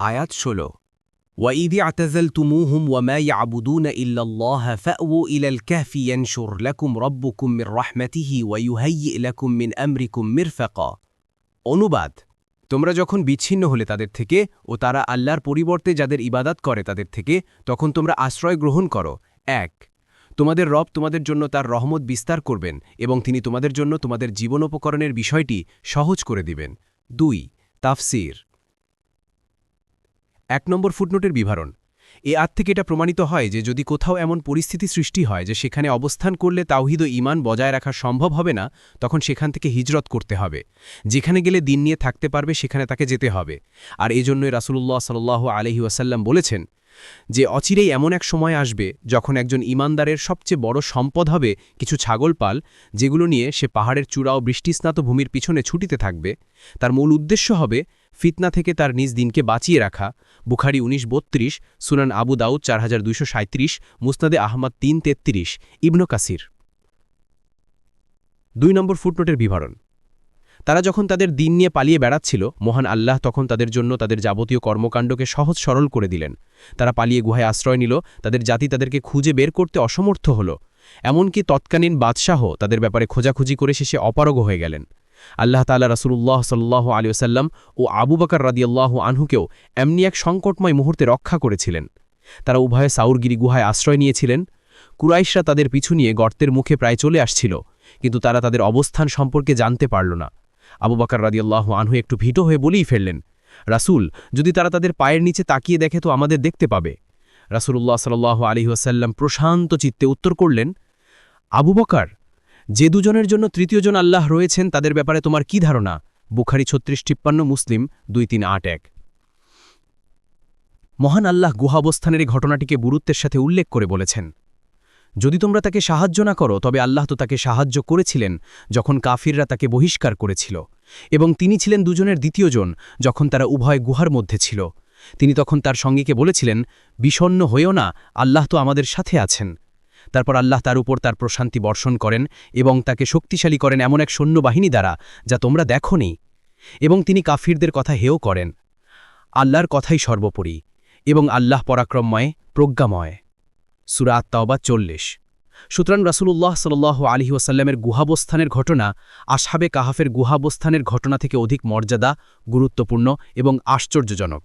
আয়াত ১৬ وَإِذِ اعْتَزَلْتُمُوهُمْ وَمَا يَعْبُدُونَ إِلَّا اللَّهَ فَأْوُوا إِلَى الْكَهْفِ يَنشُرْ لَكُمْ رَبُّكُم مِّن رَّحْمَتِهِ وَيُهَيِّئْ لَكُم مِّنْ أَمْرِكُم মিরফাকা। অনুবাদ: তোমরা যখন বিচ্ছিন্ন হলে তাদের থেকে ও তারা আল্লাহর পরিবর্তে যাদের ইবাদত করে তাদের থেকে, তখন তোমরা আশ্রয় গ্রহণ করো। ১. তোমাদের রব তোমাদের জন্য তার রহমত বিস্তার করবেন এবং তিনি তোমাদের জন্য তোমাদের জীবনোপকরণের বিষয়টি সহজ করে দিবেন। ২. তাফসীর। ১ নম্বর ফুটনোটের বিবরণ। এ আয়াত থেকে এটা প্রমাণিত হয় যে যদি কোথাও এমন পরিস্থিতি সৃষ্টি হয় যে সেখানে অবস্থান করলে তাওহীদ ও ঈমান বজায় রাখা সম্ভব হবে না, তখন সেখান থেকে হিজরত করতে হবে। যেখানে গেলে দিন নিয়ে থাকতে পারবে সেখানে তাকে যেতে হবে। আর এজন্যই রাসূলুল্লাহ সাল্লাল্লাহু আলাইহি ওয়াসাল্লাম বলেছেন যে অচিরেই এমন এক সময় আসবে যখন একজন ঈমানদারের সবচেয়ে বড় সম্পদ হবে কিছু ছাগল পাল, যেগুলো নিয়ে সে পাহাড়ের চূড়া ও বৃষ্টিস্নাত ভূমির পিছনে ছুটিতে থাকবে। তার মূল উদ্দেশ্য হবে ফিতনা থেকে তার নিজ দিনকে বাঁচিয়ে রাখা। বুখারী ১৯৩২, সুনান আবু দাউদ ৪২৩৭, মুসনাদে আহমদ ৩৩৩, ইবনে কাসির। ২ নম্বর ফুটনোটের বিবরণ। তারা যখন তাদের দিন নিয়ে পালিয়ে বেড়াচ্ছিল, মহান আল্লাহ তখন তাদের জন্য তাদের যাবতীয় কর্মকাণ্ডকে সহজ সরল করে দিলেন। তারা পালিয়ে গুহায় আশ্রয় নিল, তাদের জাতি তাদেরকে খুঁজে বের করতে অসমর্থ হল। এমনকি তৎকালীন বাদশাহ তাদের ব্যাপারে খোঁজাখুঁজি করে শেষে অপারগ হয়ে গেলেন। আল্লাহ তাআলা রাসূলুল্লাহ সাল্লাল্লাহু আলাইহি ওয়াসাল্লাম ও আবু বকর রাদিয়াল্লাহু আনহুকেও এমনি এক সংকটময় মুহূর্তে রক্ষা করেছিলেন। তারা উভয়ে সাউরগিরি গুহায় আশ্রয় নিয়েছিলেন। কুরাইশরা তাদের পিছু নিয়ে গর্তের মুখে প্রায় চলে আসছিল, কিন্তু তারা তাদের অবস্থান সম্পর্কে জানতে পারল না। আবু বকর রাদিয়াল্লাহু আনহু একটু ভীত হয়ে বলেই ফেললেন, রাসূল, যদি তারা তাদের পায়ের নিচে তাকিয়ে দেখে তো আমাদের দেখতে পাবে। রাসূলুল্লাহ সাল্লাল্লাহু আলাইহি ওয়াসাল্লাম প্রশান্ত চিত্তে উত্তর করলেন, আবু বকর, যে দুজনের জন্য তৃতীয়জন আল্লাহ রয়েছেন তাদের ব্যাপারে তোমার কি ধারণা? বুখারী ৩৬৫, মুসলিম ২৩৮১। মহান আল্লাহ গুহাবস্থানের এই ঘটনাটিকে গুরুত্বের সাথে উল্লেখ করে বলেছেন, যদি তোমরা তাকে সাহায্য না করো তবে আল্লাহ তো তাকে সাহায্য করেছিলেন যখন কাফিররা তাকে বহিষ্কার করেছিল, এবং তিনি ছিলেন দুজনের দ্বিতীয়জন যখন তারা উভয় গুহার মধ্যে ছিল। তিনি তখন তার সঙ্গীকে বলেছিলেন, বিষণ্ণ হয়েও না, আল্লাহ তো আমাদের সাথে আছেন। তারপর আল্লাহ তার উপর তার প্রশান্তি বর্ষণ করেন এবং তাকে শক্তিশালী করেন এমন এক সৈন্যবাহিনী দ্বারা যা তোমরা দেখোনি, এবং তিনি কাফিরদের কথা হেয় করেন। আল্লাহর কথাই সর্বোপরি, এবং আল্লাহ পরাক্রমময়, প্রজ্ঞাময়। সূরা আত-তাওবা ৪০। সুতরাং রাসূলুল্লাহ সাল্লাল্লাহু আলাইহি ওয়াসাল্লামের গুহাবস্থানের ঘটনা আসহাবে কাহাফের গুহাবস্থানের ঘটনা থেকে অধিক মর্যাদা, গুরুত্বপূর্ণ এবং আশ্চর্যজনক।